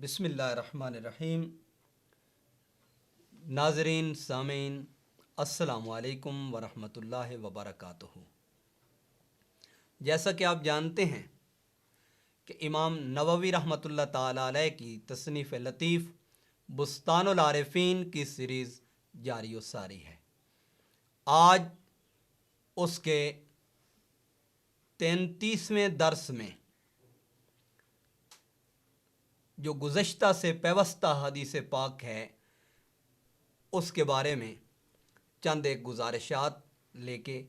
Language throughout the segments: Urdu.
بسم اللہ الرحمن الرحیم۔ ناظرین سامعین السلام علیکم ورحمۃ اللہ وبرکاتہ۔ جیسا کہ آپ جانتے ہیں کہ امام نووی رحمۃ اللہ تعالیٰ علیہ کی تصنیف لطیف بستان العارفین کی سیریز جاری و ساری ہے۔ آج اس کے 33ویں درس میں جو گزشتہ سے پیوستہ حدیث پاک ہے اس کے بارے میں چند ایک گزارشات لے کے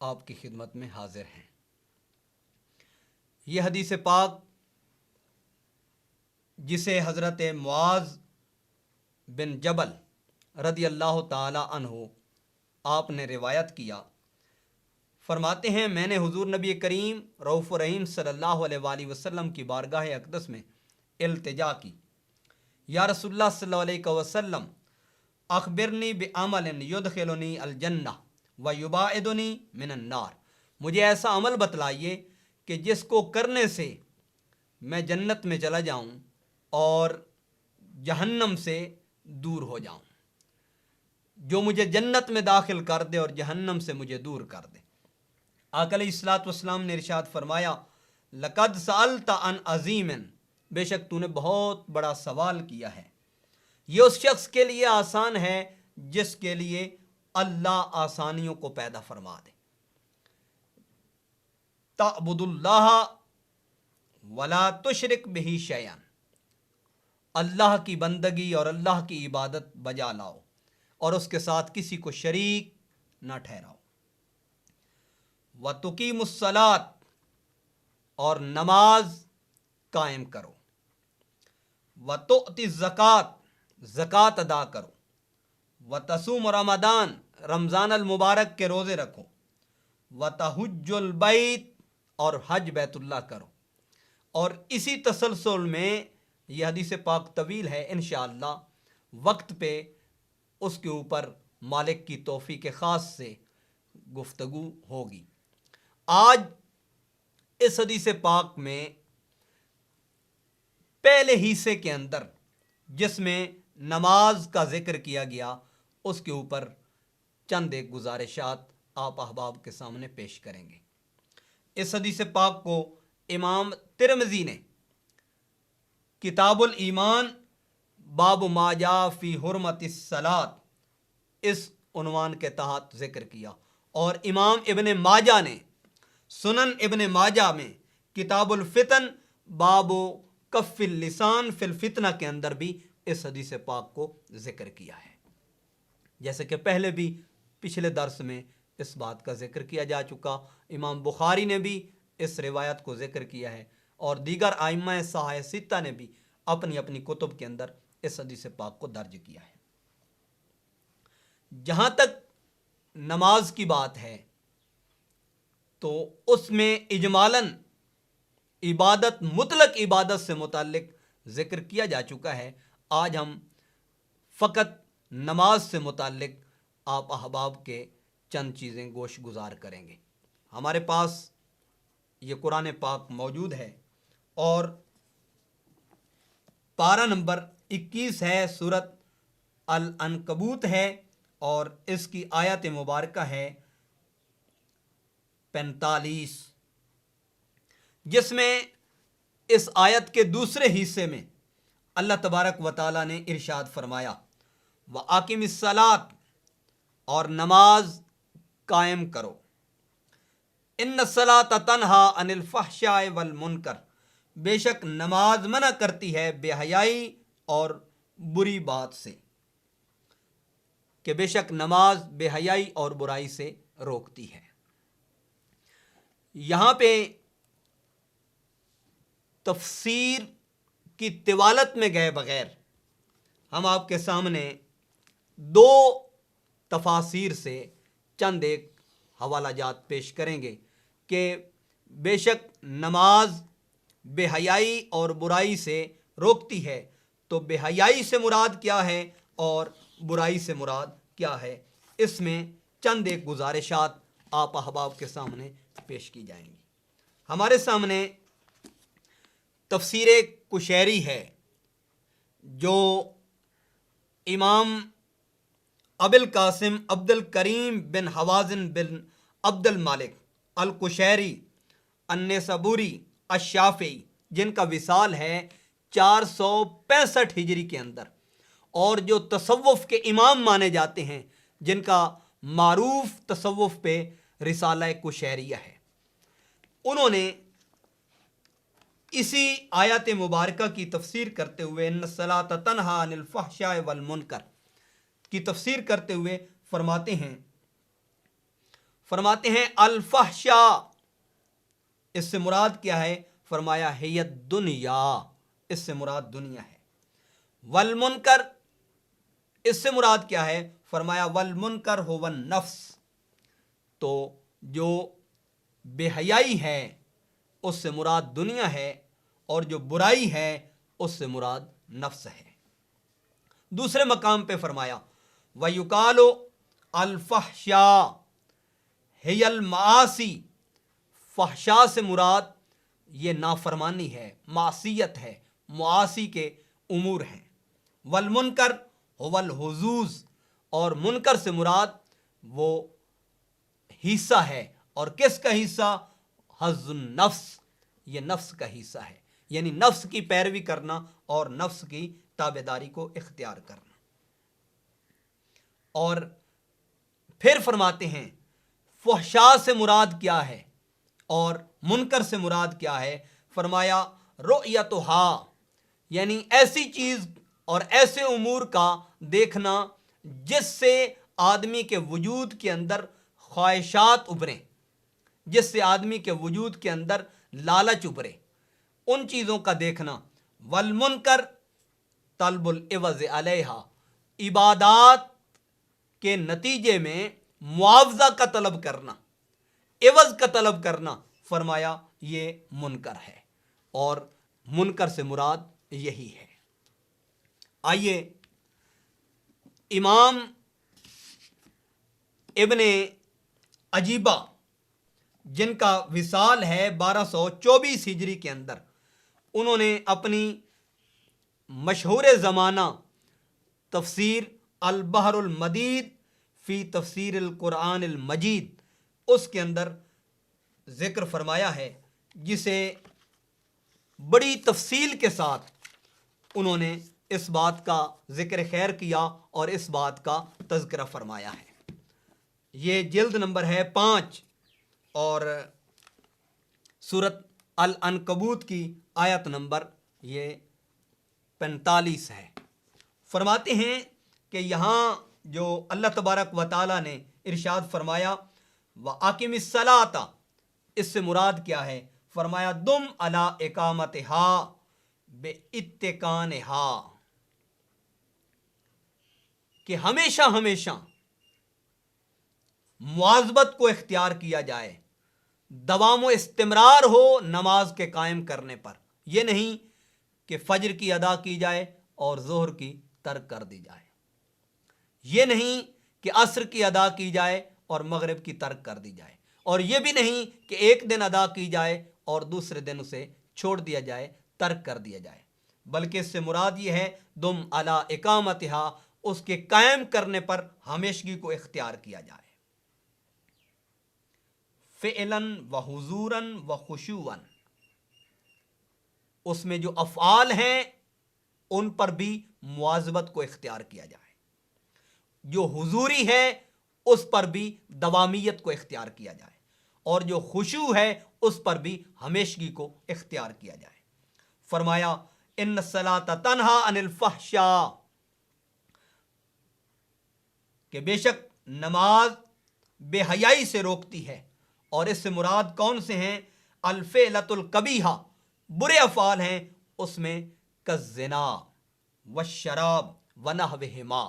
آپ کی خدمت میں حاضر ہیں۔ یہ حدیث پاک جسے حضرت معاذ بن جبل رضی اللہ تعالی عنہ آپ نے روایت کیا، فرماتے ہیں میں نے حضور نبی کریم رؤوف رحیم صلی اللہ علیہ وآلہ وسلم کی بارگاہ اقدس میں التجا کی، یا رسول اللہ صلی اللہ علیہ وسلم اخبرنی بعمل یدخلنی الجنہ ویباعدنی من النار، مجھے ایسا عمل بتلائیے کہ جس کو کرنے سے میں جنت میں چلا جاؤں اور جہنم سے دور ہو جاؤں، جو مجھے جنت میں داخل کر دے اور جہنم سے مجھے دور کر دے۔ آقا علیہ الصلوۃ والسلام نے ارشاد فرمایا لقد سألت عن عظیم، بے شک تو نے بہت بڑا سوال کیا ہے۔ یہ اس شخص کے لیے آسان ہے جس کے لیے اللہ آسانیوں کو پیدا فرما دے۔ تعبد اللہ ولا تشرک بہ شیئا، اللہ کی بندگی اور اللہ کی عبادت بجا لاؤ اور اس کے ساتھ کسی کو شریک نہ ٹھہراؤ۔ وتقیم الصلاۃ، اور نماز قائم کرو۔ وتؤتی الزکوٰۃ، زکوٰۃ ادا کرو۔ وتصوم رمضان، رمضان المبارک کے روزے رکھو۔ وتحج البیت، اور حج بیت اللہ کرو۔ اور اسی تسلسل میں یہ حدیث پاک طویل ہے، انشاءاللہ وقت پہ اس کے اوپر مالک کی توفیق خاص سے گفتگو ہوگی۔ آج اس حدیث پاک میں پہلے حصے کے اندر جس میں نماز کا ذکر کیا گیا اس کے اوپر چند ایک گزارشات آپ احباب کے سامنے پیش کریں گے۔ اس حدیث پاک کو امام ترمذی نے کتاب الایمان باب ما جاء فی حرمت الصلاۃ اس عنوان کے تحت ذکر کیا، اور امام ابن ماجہ نے سنن ابن ماجہ میں کتاب الفتن باب کف اللسان فی الفتنہ کے اندر بھی اس حدیث پاک کو ذکر کیا ہے۔ جیسے کہ پہلے بھی پچھلے درس میں اس بات کا ذکر کیا جا چکا، امام بخاری نے بھی اس روایت کو ذکر کیا ہے اور دیگر ائمہ صحاح ستہ نے بھی اپنی اپنی کتب کے اندر اس حدیث پاک کو درج کیا ہے۔ جہاں تک نماز کی بات ہے تو اس میں اجمالاً عبادت، مطلق عبادت سے متعلق ذکر کیا جا چکا ہے۔ آج ہم فقط نماز سے متعلق آپ احباب کے چند چیزیں گوش گزار کریں گے۔ ہمارے پاس یہ قرآن پاک موجود ہے اور پارہ نمبر 21 ہے، سورۃ العنکبوت ہے اور اس کی آیت مبارکہ ہے 45، جس میں اس آیت کے دوسرے حصے میں اللہ تبارک و تعالیٰ نے ارشاد فرمایا وَأَقِمِ الصَّلَاةَ، اور نماز قائم کرو۔ إِنَّ الصَّلَاةَ تَنْهَىٰ عَنِ الْفَحْشَاءِ وَالْمُنکَرِ، بے شک نماز منع کرتی ہے بے حیائی اور بری بات سے، کہ بے شک نماز بے حیائی اور برائی سے روکتی ہے۔ یہاں پہ تفسیر کی طوالت میں گئے بغیر ہم آپ کے سامنے دو تفاسیر سے چند ایک حوالہ جات پیش کریں گے کہ بے شک نماز بے حیائی اور برائی سے روکتی ہے، تو بے حیائی سے مراد کیا ہے اور برائی سے مراد کیا ہے، اس میں چند ایک گزارشات آپ احباب کے سامنے پیش کی جائیں گی۔ ہمارے سامنے تفسیر کشیری ہے جو امام ابو القاسم عبد الکریم بن حوازن بن عبد المالک القشیری النیسابوری الشافعی، جن کا وصال ہے 465 ہجری کے اندر، اور جو تصوف کے امام مانے جاتے ہیں، جن کا معروف تصوف پہ رسالہ قشیریہ ہے، انہوں نے اسی آیت مبارکہ کی تفسیر کرتے ہوئے ان الصلاۃ تنہی عن الفحشاء والمنکر کی تفسیر کرتے ہوئے فرماتے ہیں الفحشاء، اس سے مراد کیا ہے؟ فرمایا ہے دنیا، اس سے مراد دنیا ہے۔ والمنکر، اس سے مراد کیا ہے؟ فرمایا والمنکر هو النفس، تو جو بے حیائی ہے اس سے مراد دنیا ہے، اور جو برائی ہے اس سے مراد نفس ہے۔ دوسرے مقام پہ فرمایا وَيُقَالُ الْفَحْشَاءُ هِيَ الْمَعَاصِي، فحشاء سے مراد یہ نافرمانی ہے، معصیت ہے، معاصی کے امور ہیں۔ والمنکر هو الحظوظ، اور منکر سے مراد وہ حصہ ہے، اور کس کا حصہ؟ حظ النفس، یہ نفس کا حصہ ہے، یعنی نفس کی پیروی کرنا اور نفس کی تابعداری کو اختیار کرنا۔ اور پھر فرماتے ہیں فحشاء سے مراد کیا ہے اور منکر سے مراد کیا ہے؟ فرمایا رؤیتھا، یعنی ایسی چیز اور ایسے امور کا دیکھنا جس سے آدمی کے وجود کے اندر خواہشات ابھریں، جس سے آدمی کے وجود کے اندر لالچ ابھرے، ان چیزوں کا دیکھنا۔ والمنکر طلب العوض علیہا، عبادات کے نتیجے میں معاوضہ کا طلب کرنا، عوض کا طلب کرنا، فرمایا یہ منکر ہے، اور منکر سے مراد یہی ہے۔ آئیے امام ابن عجیبہ، جن کا وصال ہے 1224 ہجری کے اندر، انہوں نے اپنی مشہور زمانہ تفسیر البحر المدید فی تفسیر القرآن المجید، اس کے اندر ذکر فرمایا ہے، جسے بڑی تفصیل کے ساتھ انہوں نے اس بات کا ذکر خیر کیا اور اس بات کا تذکرہ فرمایا ہے۔ یہ جلد نمبر ہے 5 اور سورۃ العنکبوت کی آیت نمبر یہ 45 ہے۔ فرماتے ہیں کہ یہاں جو اللہ تبارک و تعالیٰ نے ارشاد فرمایا وَأَقِمِ الصَّلَاةَ، اس سے مراد کیا ہے؟ فرمایا دم علی اقامتہا باتقانہا، کہ ہمیشہ ہمیشہ مواظبت کو اختیار کیا جائے، دوام و استمرار ہو نماز کے قائم کرنے پر۔ یہ نہیں کہ فجر کی ادا کی جائے اور ظہر کی ترک کر دی جائے، یہ نہیں کہ عصر کی ادا کی جائے اور مغرب کی ترک کر دی جائے، اور یہ بھی نہیں کہ ایک دن ادا کی جائے اور دوسرے دن اسے چھوڑ دیا جائے، ترک کر دیا جائے، بلکہ اس سے مراد یہ ہے دم علی اقامتہا، اس کے قائم کرنے پر ہمیشگی کو اختیار کیا جائے، فعلاً و حضوراً و خشوعاً، اس میں جو افعال ہیں ان پر بھی مواظبت کو اختیار کیا جائے، جو حضوری ہے اس پر بھی دوامیت کو اختیار کیا جائے، اور جو خشوع ہے اس پر بھی ہمیشگی کو اختیار کیا جائے۔ فرمایا ان الصلاۃ تنہی عن الفحشاء، کہ بے شک نماز بے حیائی سے روکتی ہے، اور اس سے مراد کون سے ہیں؟ الفعلۃ القبیحہ، برے افعال ہیں، اس میں کالزنا والشراب ونحوہما،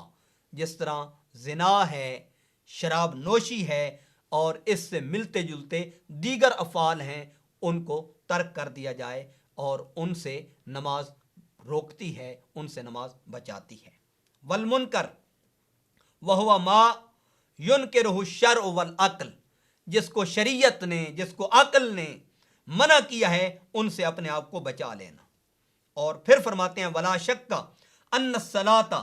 جس طرح زنا ہے، شراب نوشی ہے، اور اس سے ملتے جلتے دیگر افعال ہیں، ان کو ترک کر دیا جائے، اور ان سے نماز روکتی ہے، ان سے نماز بچاتی ہے۔ والمنکر وہو ما ینکرہ الشرع والعقل، جس کو شریعت نے، جس کو عقل نے منع کیا ہے، ان سے اپنے آپ کو بچا لینا۔ اور پھر فرماتے ہیں ولا شک ان الصلاۃ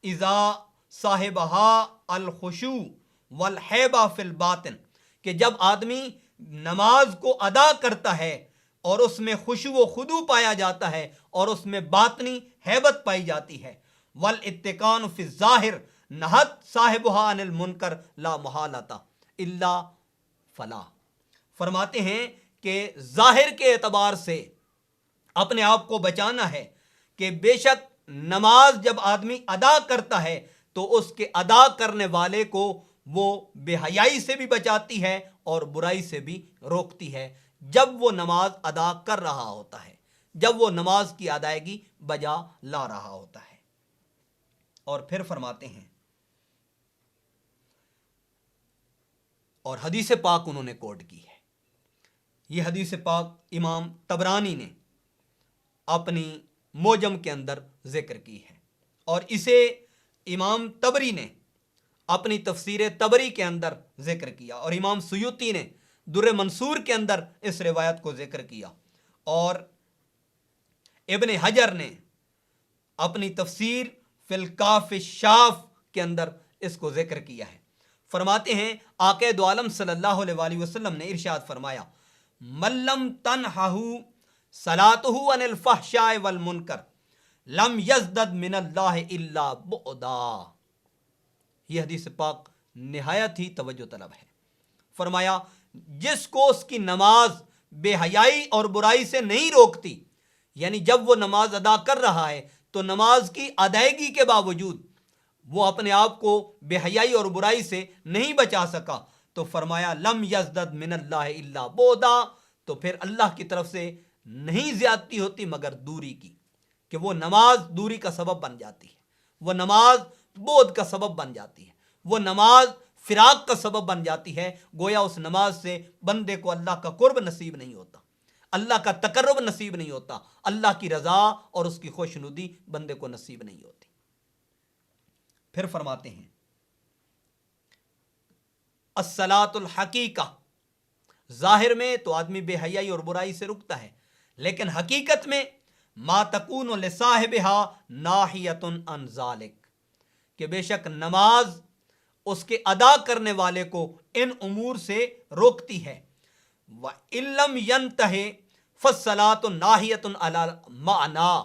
اذا صاحبہا الخشوع والحیبہ فی الباطن، کہ جب آدمی نماز کو ادا کرتا ہے اور اس میں خشوع و خضوع پایا جاتا ہے اور اس میں باطنی ہیبت پائی جاتی ہے، والاتقان فی الظاہر نہت صاحبہا عن المنکر لا محالۃ الا فلاح۔ فرماتے ہیں کہ ظاہر کے اعتبار سے اپنے آپ کو بچانا ہے کہ بے شک نماز جب آدمی ادا کرتا ہے تو اس کے ادا کرنے والے کو وہ بے حیائی سے بھی بچاتی ہے اور برائی سے بھی روکتی ہے جب وہ نماز ادا کر رہا ہوتا ہے، جب وہ نماز کی ادائیگی بجا لا رہا ہوتا ہے۔ اور پھر فرماتے ہیں، اور حدیث پاک انہوں نے کوٹ کی ہے، یہ حدیث پاک امام طبرانی نے اپنی موجم کے اندر ذکر کی ہے، اور اسے امام طبری نے اپنی تفسیر طبری کے اندر ذکر کیا، اور امام سیوطی نے در منصور کے اندر اس روایت کو ذکر کیا، اور ابن حجر نے اپنی تفسیر فی الکاف الشاف کے اندر اس کو ذکر کیا ہے۔ فرماتے ہیں آقا دو عالم صلی اللہ علیہ وآلہ وسلم نے ارشاد فرمایا، من لم تنہہ صلاتہ عن الفحشاء والمنکر لم یزدد من اللہ الا بعدا۔ یہ حدیث پاک نہایت ہی توجہ طلب ہے۔ فرمایا جس کو اس کی نماز بے حیائی اور برائی سے نہیں روکتی، یعنی جب وہ نماز ادا کر رہا ہے تو نماز کی ادائیگی کے باوجود وہ اپنے آپ کو بے حیائی اور برائی سے نہیں بچا سکا، تو فرمایا لم یزدد من اللہ الا بعدا، تو پھر اللہ کی طرف سے نہیں زیادتی ہوتی مگر دوری کی، کہ وہ نماز دوری کا سبب بن جاتی ہے، وہ نماز بعد کا سبب بن جاتی ہے، وہ نماز فراق کا سبب بن جاتی ہے۔ گویا اس نماز سے بندے کو اللہ کا قرب نصیب نہیں ہوتا، اللہ کا تقرب نصیب نہیں ہوتا، اللہ کی رضا اور اس کی خوشنودی بندے کو نصیب نہیں ہوتی۔ پھر فرماتے ہیں الصلاۃ الحقیقہ، ظاہر میں تو آدمی بے حیائی اور برائی سے رکتا ہے، لیکن حقیقت میں ما تکون لصاحبہا ناہیۃ عن ذالک، کہ بے شک نماز اس کے ادا کرنے والے کو ان امور سے روکتی ہے۔ وَإِن لَّمْ يَنْتَهِ فَالصَّلَاةُ نَاهِيَةٌ عَلَى الْمَعْنَىٰ،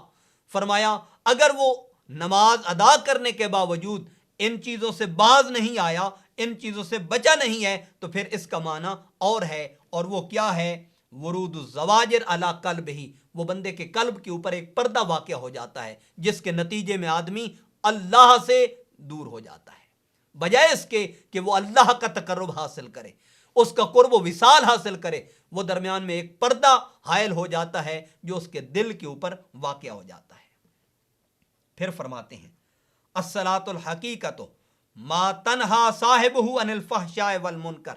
فرمایا اگر وہ نماز ادا کرنے کے باوجود ان چیزوں سے باز نہیں آیا، ان چیزوں سے بچا نہیں ہے، تو پھر اس کا معنی اور ہے، اور وہ کیا ہے؟ ورود الزواجر علی قلبہ، وہ بندے کے قلب کے اوپر ایک پردہ واقع ہو جاتا ہے جس کے نتیجے میں آدمی اللہ سے دور ہو جاتا ہے، بجائے اس کے کہ وہ اللہ کا تقرب حاصل کرے، اس کا قرب و وصال حاصل کرے، وہ درمیان میں ایک پردہ حائل ہو جاتا ہے جو اس کے دل کے اوپر واقع ہو جاتا ہے۔ پھر فرماتے ہیں الصلاۃ الحقیقۃ ما تنہا صاحبہ عن الفحشاء والمنکر،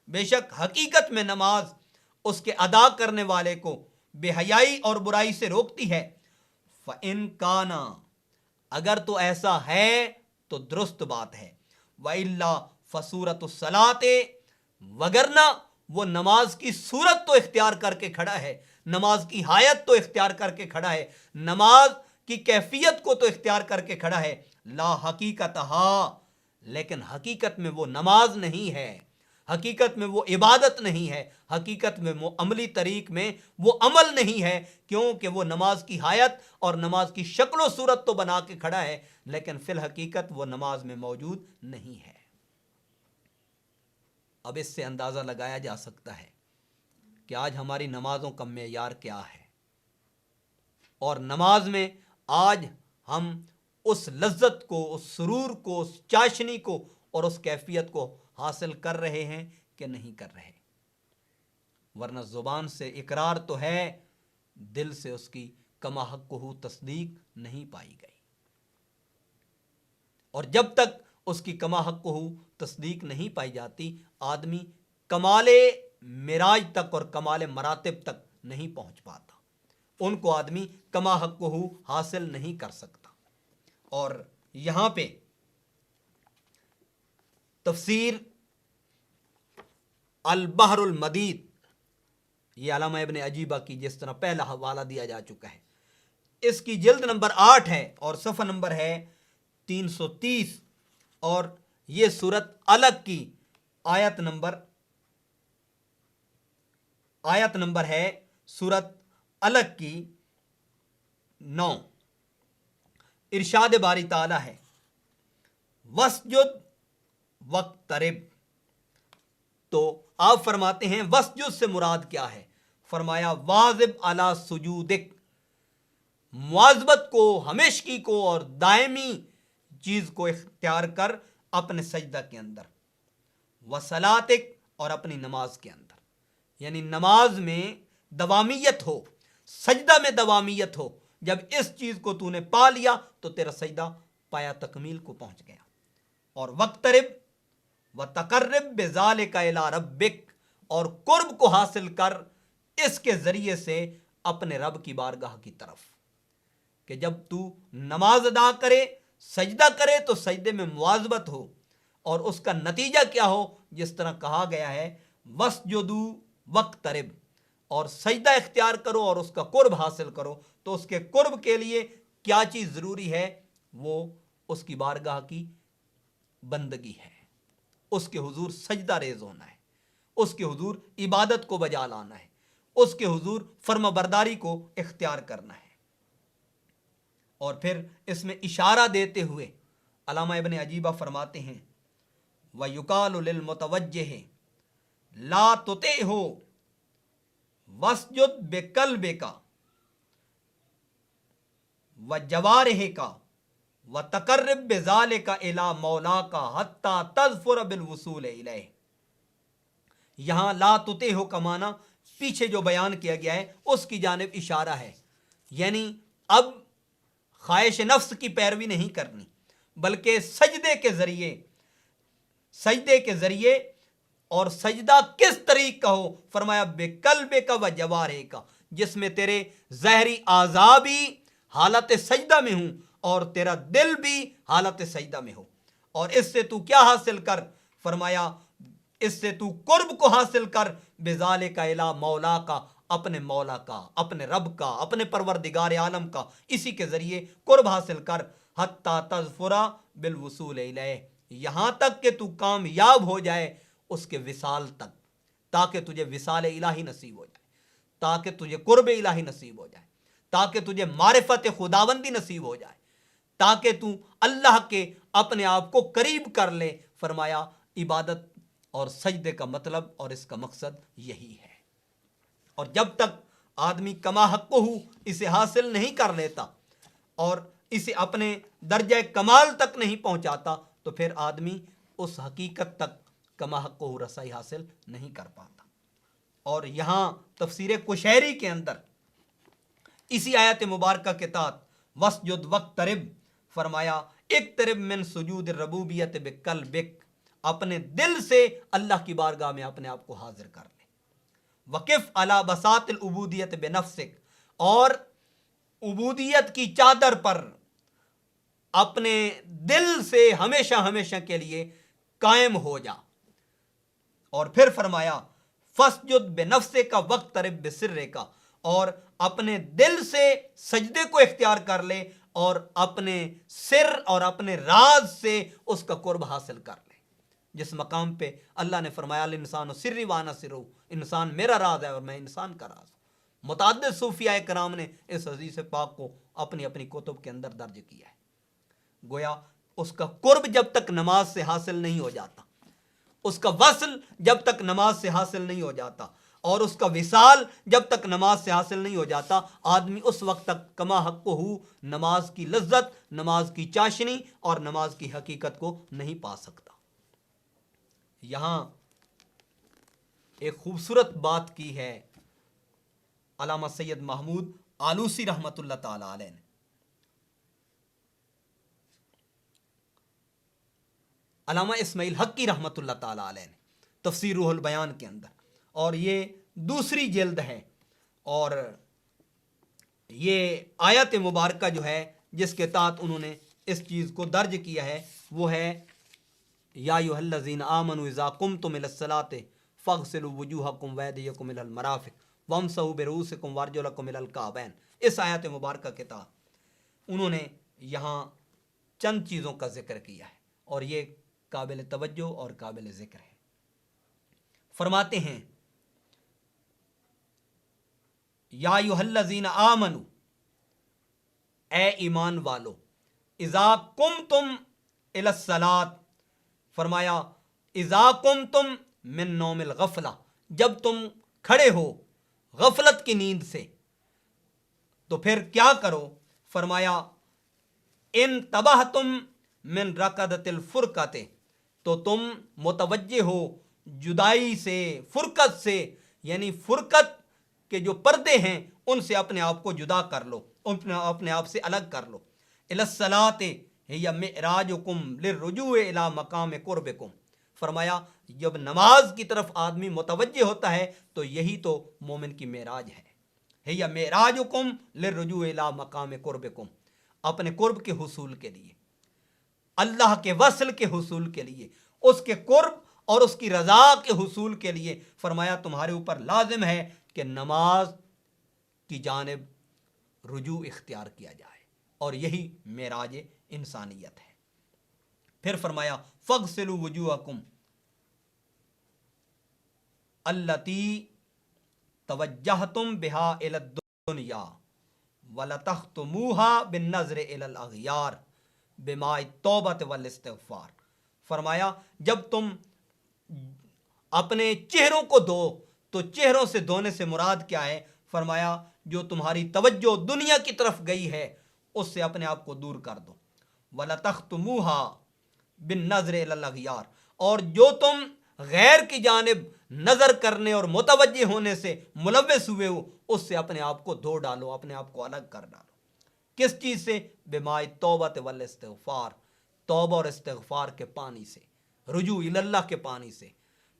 بے شک حقیقت میں نماز اس کے ادا کرنے والے کو بے حیائی اور برائی سے روکتی ہے۔ فَإِن كَانَ، اگر تو ایسا ہے تو درست بات ہے، وَإِلَّا فَصُورَةُ الصَّلَاةِ، وگرنہ وہ نماز کی صورت تو اختیار کر کے کھڑا ہے، نماز کی حایت تو اختیار کر کے کھڑا ہے، نماز کی کیفیت کو تو اختیار کر کے کھڑا ہے، لا حقیقتہا، لیکن حقیقت میں وہ نماز نہیں ہے، حقیقت میں وہ عبادت نہیں ہے، حقیقت میں وہ عملی طریق میں وہ عمل نہیں ہے، کیونکہ وہ نماز کی حایت اور نماز کی شکل و صورت تو بنا کے کھڑا ہے، لیکن فی الحقیقت وہ نماز میں موجود نہیں ہے۔ اب اس سے اندازہ لگایا جا سکتا ہے کہ آج ہماری نمازوں کا معیار کیا ہے، اور نماز میں آج ہم اس لذت کو، اس سرور کو، اس چاشنی کو اور اس کیفیت کو حاصل کر رہے ہیں کہ نہیں کر رہے۔ ورنہ زبان سے اقرار تو ہے، دل سے اس کی کما حقہ تصدیق نہیں پائی گئی، اور جب تک اس کی کما حقہ تصدیق نہیں پائی جاتی، آدمی کمال معراج تک اور کمال مراتب تک نہیں پہنچ پاتا، ان کو آدمی کما حقہ حاصل نہیں کر سکتا۔ اور یہاں پہ تفسیر البحر المدید، یہ علامہ ابن عجیبہ کی جس طرح پہلا حوالہ دیا جا چکا ہے، اس کی جلد نمبر 8 ہے اور صفحہ نمبر ہے 330، اور یہ سورت الگ کی آیت نمبر ہے سورت الگ کی 9۔ ارشاد باری تعالی ہے وسجد وقترب، تو آپ فرماتے ہیں وسجد سے مراد کیا ہے؟ فرمایا واظب علی سجودک، مواظبت کو، ہمیشگی کو اور دائمی چیز کو اختیار کر اپنے سجدہ کے اندر، وصلاتک، اور اپنی نماز کے اندر، یعنی نماز میں دوامیت ہو، سجدہ میں دوامیت ہو۔ جب اس چیز کو تو نے پا لیا تو تیرا سجدہ پایا تکمیل کو پہنچ گیا۔ اور وقترب وتقرب بذالک الی ربک، اور قرب کو حاصل کر اس کے ذریعے سے اپنے رب کی بارگاہ کی طرف، کہ جب تو نماز ادا کرے، سجدہ کرے تو سجدے میں مواظبت ہو، اور اس کا نتیجہ کیا ہو؟ جس طرح کہا گیا ہے وسجدوا وقترب، اور سجدہ اختیار کرو اور اس کا قرب حاصل کرو۔ تو اس کے قرب کے لیے کیا چیز ضروری ہے؟ وہ اس کی بارگاہ کی بندگی ہے، اس کے حضور سجدہ ریز ہونا ہے، اس کے حضور عبادت کو بجا لانا ہے، اس کے حضور فرما برداری کو اختیار کرنا ہے۔ اور پھر اس میں اشارہ دیتے ہوئے علامہ ابن عجیبہ فرماتے ہیں وَيُقَالُ لِلْمُتَوَجِّهِ لَا تُطِعْهُ وَاسْجُدْ بِقَلْبِكَ وَجَوَارِحِكَ وَتَقَرِّب بِذَلِكَ إِلَى مَوْلَاكَ حَتَّى تَظْفُرَ بِالْوُصُولِ إِلَيْهِ۔ یہاں لا تُطِعْهُ کا معنی پیچھے جو بیان کیا گیا ہے اس کی جانب اشارہ ہے، یعنی اب خواہش نفس کی پیروی نہیں کرنی، بلکہ سجدے کے ذریعے، اور سجدہ کس طریق کا ہو؟ فرمایا بقلبک و جوارحک، جس میں تیرے ظاہری اعضاء بھی حالت سجدہ میں ہوں اور تیرا دل بھی حالت سجدہ میں ہو۔ اور اس سے تو کیا حاصل کر؟ فرمایا اس سے تو قرب کو حاصل کر بذالک الی مولا کا، اپنے مولا کا، اپنے رب کا، اپنے پروردگار عالم کا، اسی کے ذریعے قرب حاصل کر حتی تظفر بالوصول الیہ، یہاں تک کہ تو کامیاب ہو جائے اس کے وصال تک، تاکہ تجھے وصال الہی نصیب ہو جائے، تاکہ تجھے قرب الہی نصیب ہو جائے، تاکہ تجھے معرفت خداوندی نصیب ہو جائے، تاکہ تو اللہ کے اپنے آپ کو قریب کر لے۔ فرمایا عبادت اور سجدے کا مطلب اور اس کا مقصد یہی ہے۔ اور جب تک آدمی کما حق ہو اسے حاصل نہیں کر لیتا اور اسے اپنے درجہ کمال تک نہیں پہنچاتا تو پھر آدمی اس حقیقت تک کما حق ہو رسائی حاصل نہیں کر پاتا۔ اور یہاں تفسیر قشیری کے اندر اسی آیت مبارکہ کے تحت وسجد وقترب فرمایا اقترب من سجود الربوبیت بقلبک، اپنے دل سے اللہ کی بارگاہ میں اپنے آپ کو حاضر کر لے۔ وقف علی بساط العبودیت بنفسک، اور عبودیت کی چادر پر اپنے دل سے ہمیشہ ہمیشہ کے لیے قائم ہو جا۔ اور پھر فرمایا فسجد بنفسک وقترب بسرک، اور اپنے دل سے سجدے کو اختیار کر لے اور اپنے سر اور اپنے راز سے اس کا قرب حاصل کر لے، جس مقام پہ اللہ نے فرمایا الانسان سری وانا سرو، انسان میرا راز ہے اور میں انسان کا راز ہوں۔ متعدد صوفیاء کرام نے اس حدیث پاک کو اپنی اپنی کتب کے اندر درج کیا ہے۔ گویا اس کا قرب جب تک نماز سے حاصل نہیں ہو جاتا، اس کا وصل جب تک نماز سے حاصل نہیں ہو جاتا، اور اس کا وصال جب تک نماز سے حاصل نہیں ہو جاتا، آدمی اس وقت تک کما حق ہو نماز کی لذت، نماز کی چاشنی اور نماز کی حقیقت کو نہیں پا سکتا۔ یہاں ایک خوبصورت بات کی ہے علامہ سید محمود آلوسی رحمۃ اللہ تعالی علیہ نے۔ علامہ اسماعیل حقی رحمۃ اللہ تعالی علیہ نے تفسیر روح البیان کے اندر، اور یہ دوسری جلد ہے، اور یہ آیت مبارکہ جو ہے جس کے تحت انہوں نے اس چیز کو درج کیا ہے وہ ہے یا ایھا الذین آمنوا اذا قمتم الی الصلاۃ فاغسلوا وجوہکم وایدیکم الی المرافق وامسحوا برؤوسکم وارجلکم الی الکعبین۔ اس آیت مبارکہ کے تحت انہوں نے یہاں چند چیزوں کا ذکر کیا ہے اور یہ قابل توجہ اور قابل ذکر ہے۔ فرماتے ہیں یا ایھا الذین آمنوا، اے ایمان والو، اذا قمتم الی الصلاۃ، فرمایا اذا قمتم من نوم الغفلہ، جب تم کھڑے ہو غفلت کی نیند سے تو پھر کیا کرو؟ فرمایا انتبہتم من رکضۃ الفرقۃ، تو تم متوجہ ہو جدائی سے، فرقت سے، یعنی فرقت کے جو پردے ہیں ان سے اپنے آپ کو جدا کر لو، اپنے آپ سے الگ کر لو۔ الی الصلاۃ ہی معراجکم للرجوع الی مقام قربکم، فرمایا جب نماز کی طرف آدمی متوجہ ہوتا ہے تو یہی تو مومن کی معراج ہے۔ ہی معراجکم للرجوع الی مقام قربکم، اپنے قرب کے حصول کے لیے، اللہ کے وصل کے حصول کے لیے، اس کے قرب اور اس کی رضا کے حصول کے لیے فرمایا تمہارے اوپر لازم ہے کہ نماز کی جانب رجوع اختیار کیا جائے، اور یہی معراج انسانیت ہے۔ پھر فرمایا فاغسلوا وجوہکم التی توجہتم بہا الی الدنیا ولتختموها بالنظر الی الاغیار بماء التوبۃ والاستغفار، فرمایا جب تم اپنے چہروں کو دو تو چہروں سے دھونے سے مراد کیا ہے؟ فرمایا جو تمہاری توجہ دنیا کی طرف گئی ہے اس سے اپنے آپ کو دور کر دو، وَلَتَخْتُمُوهَا بِالنَّظْرِ إِلَى الْأَغْيَارِ، اور جو تم غیر کی جانب نظر کرنے اور متوجہ ہونے سے ملوث ہوئے ہو اس سے اپنے آپ کو دھو ڈالو، اپنے آپ کو الگ کر ڈالو۔ کس چیز سے؟ بِمَاءِ التَّوْبَةِ وَالِاسْتِغْفَارِ، توبہ اور استغفار کے پانی سے، رجوع اللہ کے پانی سے،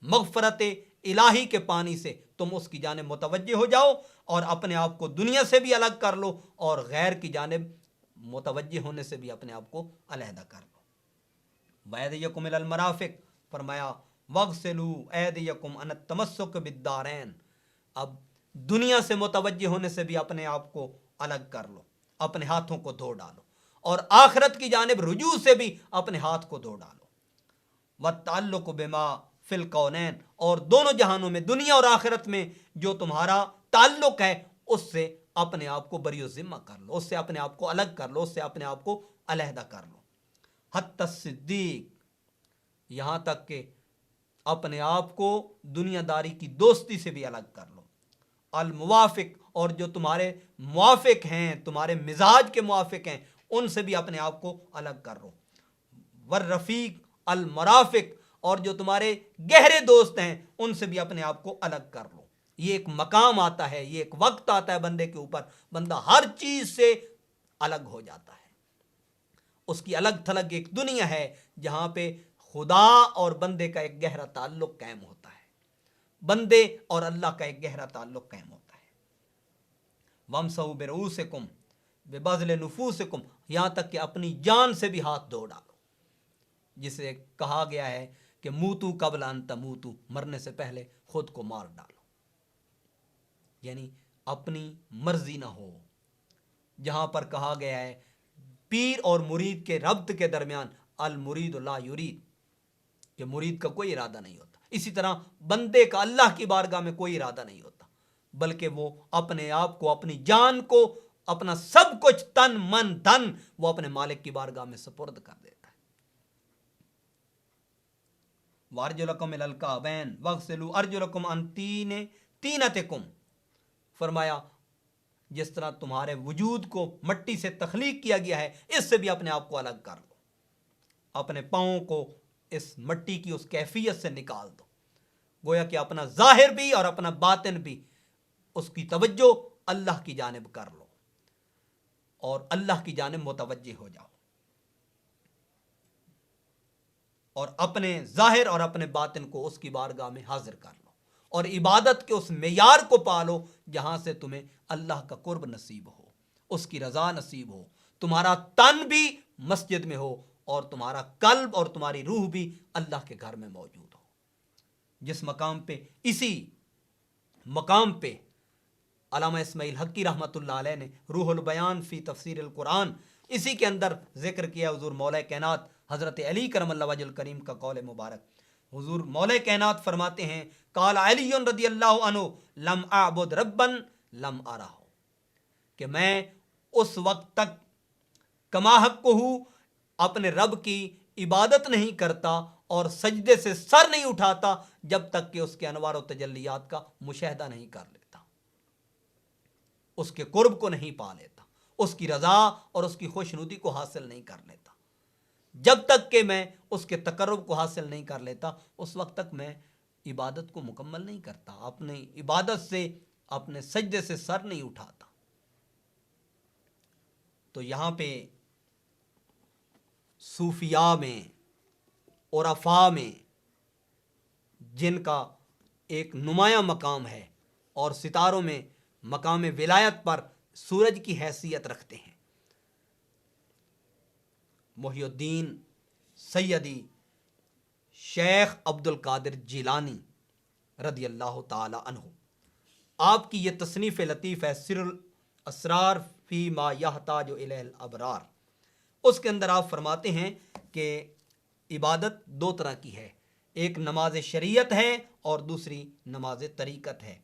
مغفرت الہی کے پانی سے تم اس کی جانب متوجہ ہو جاؤ اور اپنے آپ کو دنیا سے بھی الگ کر لو اور غیر کی جانب متوجہ ہونے سے بھی اپنے آپ کو علیحدہ کر لو۔ وَأَيْدِيَكُمْ إِلَى الْمَرَافِقِ، فرمایا وَاغْسِلُوا أَيْدِيَكُمْ عَنِ التَّمَسُّكِ بِالدَّارَيْنِ، اب دنیا سے متوجہ ہونے سے بھی اپنے آپ کو الگ کر لو، اپنے ہاتھوں کو دھو ڈالو، اور آخرت کی جانب رجوع سے بھی اپنے ہاتھ کو دھو ڈالو۔ وَالتَّعَلُّقُ بِمَا فِي الْكَوْنَيْنِ، اور دونوں جہانوں میں، دنیا اور آخرت میں جو تمہارا تعلق ہے اس سے اپنے آپ کو بری و ذمہ کر لو، اس سے اپنے آپ کو الگ کر لو، اس سے اپنے آپ کو علیحدہ کر لو۔ حتی الصدیق، یہاں تک کہ اپنے آپ کو دنیا داری کی دوستی سے بھی الگ کر لو۔ الموافق، اور جو تمہارے موافق ہیں، تمہارے مزاج کے موافق ہیں ان سے بھی اپنے آپ کو الگ کر لو۔ والرفیق المرافق، اور جو تمہارے گہرے دوست ہیں ان سے بھی اپنے آپ کو الگ کر لو۔ یہ ایک مقام آتا ہے، یہ ایک وقت آتا ہے بندے کے اوپر، بندہ ہر چیز سے الگ ہو جاتا ہے۔ اس کی الگ تھلگ ایک دنیا ہے جہاں پہ خدا اور بندے کا ایک گہرا تعلق قائم ہوتا ہے، بندے اور اللہ کا ایک گہرا تعلق قائم ہوتا ہے۔ وَامْسَحُوا بِرُؤُوسِكُمْ بِبَذْلِ نُفُوسِكُمْ، یہاں تک کہ اپنی جان سے بھی ہاتھ دھو ڈالو، جسے کہا گیا ہے کہ موتو قبل ان تموتو، مرنے سے پہلے خود کو مار ڈالو، یعنی اپنی مرضی نہ ہو۔ جہاں پر کہا گیا ہے پیر اور مرید کے ربط کے درمیان المرید لا یرید، کہ مرید کا کوئی ارادہ نہیں ہوتا، اسی طرح بندے کا اللہ کی بارگاہ میں کوئی ارادہ نہیں ہوتا، بلکہ وہ اپنے آپ کو، اپنی جان کو، اپنا سب کچھ، تن من دھن، وہ اپنے مالک کی بارگاہ میں سپرد کر دیتا ہے۔ وَأَرْجُلَكُمْ إِلَى الْكَعْبَيْنِ وَاغْسِلُوا أَرْجُلَكُمْ عَنْ طِينَتِكُمْ، فرمایا جس طرح تمہارے وجود کو مٹی سے تخلیق کیا گیا ہے اس سے بھی اپنے آپ کو الگ کر لو، اپنے پاؤں کو اس مٹی کی اس کیفیت سے نکال دو، گویا کہ اپنا ظاہر بھی اور اپنا باطن بھی اس کی توجہ اللہ کی جانب کر لو اور اللہ کی جانب متوجہ ہو جاؤ، اور اپنے ظاہر اور اپنے باطن کو اس کی بارگاہ میں حاضر کر لو، اور عبادت کے اس معیار کو پالو جہاں سے تمہیں اللہ کا قرب نصیب ہو، اس کی رضا نصیب ہو، تمہارا تن بھی مسجد میں ہو اور تمہارا قلب اور تمہاری روح بھی اللہ کے گھر میں موجود ہو۔ جس مقام پہ، اسی مقام پہ علامہ اسماعیل حقی رحمۃ اللہ علیہ نے روح البیان فی تفسیر القرآن اسی کے اندر ذکر کیا حضور مولا کائنات حضرت علی کرم اللہ وجہ الکریم کا قول مبارک. حضور مولا کائنات فرماتے ہیں قال علی رضی اللہ عنہ لم اعبد ربا لم ارہ، کہ میں اس وقت تک کما حق کو ہوں اپنے رب کی عبادت نہیں کرتا اور سجدے سے سر نہیں اٹھاتا جب تک کہ اس کے انوار و تجلیات کا مشاہدہ نہیں کر لیتا، اس کے قرب کو نہیں پا لیتا، اس کی رضا اور اس کی خوشنودی کو حاصل نہیں کر لیتا. جب تک کہ میں اس کے تقرب کو حاصل نہیں کر لیتا اس وقت تک میں عبادت کو مکمل نہیں کرتا، اپنی عبادت سے اپنے سجدے سے سر نہیں اٹھاتا. تو یہاں پہ صوفیاء میں عرفاء میں جن کا ایک نمایاں مقام ہے اور ستاروں میں مقام ولایت پر سورج کی حیثیت رکھتے ہیں، محی الدین سیدی شیخ عبد القادر جیلانی رضی اللہ تعالی عنہ، آپ کی یہ تصنیف لطیف ہے سر الاسرار فی ما یحتاج الیہ الابرار. اس کے اندر آپ فرماتے ہیں کہ عبادت دو طرح کی ہے، ایک نماز شریعت ہے اور دوسری نماز طریقت ہے.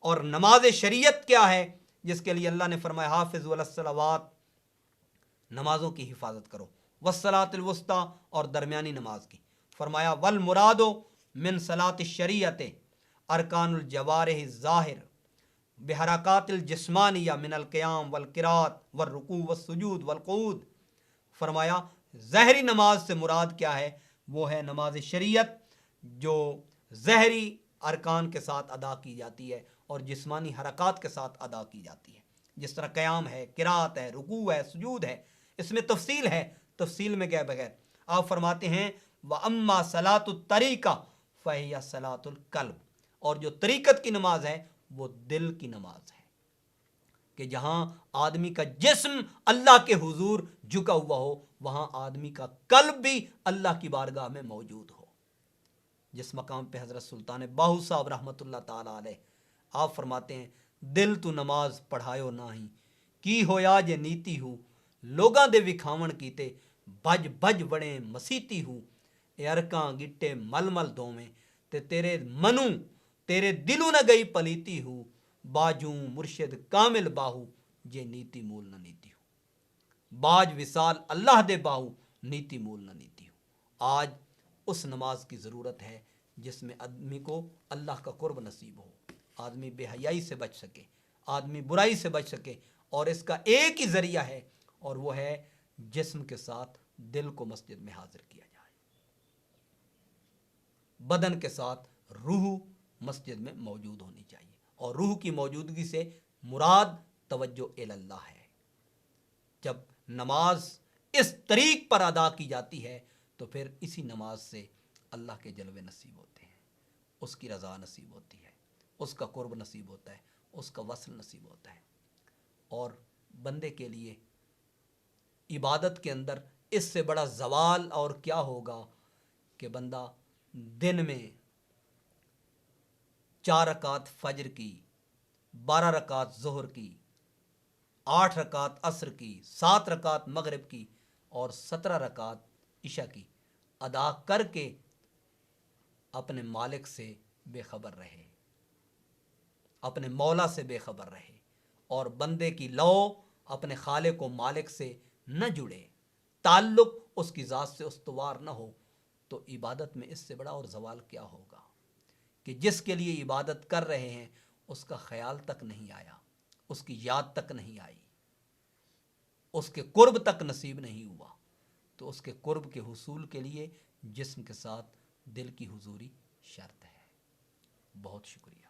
اور نماز شریعت کیا ہے؟ جس کے لیے اللہ نے فرمایا حافظوا علی الصلوات، نمازوں کی حفاظت کرو، والصلاۃ الوسطیٰ اور درمیانی نماز کی. فرمایا والمراد من صلاۃ الشریعت ارکان الجوارح الظاہر بحرکات الجسمانیہ من القیام والقراءۃ والرکوع والسجود والقعود. فرمایا ظاہری نماز سے مراد کیا ہے؟ وہ ہے نماز شریعت جو ظاہری ارکان کے ساتھ ادا کی جاتی ہے اور جسمانی حرکات کے ساتھ ادا کی جاتی ہے، جس طرح قیام ہے، قراءت ہے، رکوع ہے، سجود ہے. اس میں تفصیل ہے، تفصیل میں گئے بغیر آپ فرماتے ہیں وَأَمَّا صَلَاةُ الطَّرِيقَةِ فَهِيَ صَلَاةُ الْقَلْبِ، اور جو طریقت کی نماز ہے وہ دل کی نماز ہے، کہ جہاں آدمی کا جسم اللہ کے حضور جھکا ہوا ہو وہاں آدمی کا قلب بھی اللہ کی بارگاہ میں موجود ہو. جس مقام پہ حضرت سلطان باہو صاحب رحمۃ اللہ تعالی علیہ آپ فرماتے ہیں دل تو نماز پڑھایو ناہی کی ہویا جے نیتی ہو لوگاں دے وکھاون کیتے بج بج بڑے مسیتی ہو اے ارکاں گٹے مل مل دوویں تے تیرے منو تیرے دلو نہ گئی پلیتی ہو باجوں مرشد کامل باہو جے نیتی مول نہ نیتی ہو. باج وصال اللہ دے باہو نیتی مول نہ نیتی ہو. آج اس نماز کی ضرورت ہے جس میں آدمی کو اللہ کا قرب نصیب ہو، آدمی بے حیائی سے بچ سکے، آدمی برائی سے بچ سکے. اور اس کا ایک ہی ذریعہ ہے اور وہ ہے جسم کے ساتھ دل کو مسجد میں حاضر کیا جائے، بدن کے ساتھ روح مسجد میں موجود ہونی چاہیے. اور روح کی موجودگی سے مراد توجہ اللہ ہے. جب نماز اس طریق پر ادا کی جاتی ہے تو پھر اسی نماز سے اللہ کے جلوے نصیب ہوتے ہیں، اس کی رضا نصیب ہوتی ہے، اس کا قرب نصیب ہوتا ہے، اس کا وصل نصیب ہوتا ہے. اور بندے کے لیے عبادت کے اندر اس سے بڑا زوال اور کیا ہوگا کہ بندہ دن میں 4 رکعت فجر کی، 12 رکعت ظہر کی، 8 رکعت عصر کی، 7 رکعت مغرب کی اور 17 رکعت عشاء کی ادا کر کے اپنے مالک سے بے خبر رہے، اپنے مولا سے بے خبر رہے. اور بندے کی لو اپنے خالق و مالک سے نہ جڑے، تعلق اس کی ذات سے استوار نہ ہو، تو عبادت میں اس سے بڑا اور زوال کیا ہوگا کہ جس کے لیے عبادت کر رہے ہیں اس کا خیال تک نہیں آیا، اس کی یاد تک نہیں آئی، اس کے قرب تک نصیب نہیں ہوا. تو اس کے قرب کے حصول کے لیے جسم کے ساتھ دل کی حضوری شرط ہے. بہت شکریہ.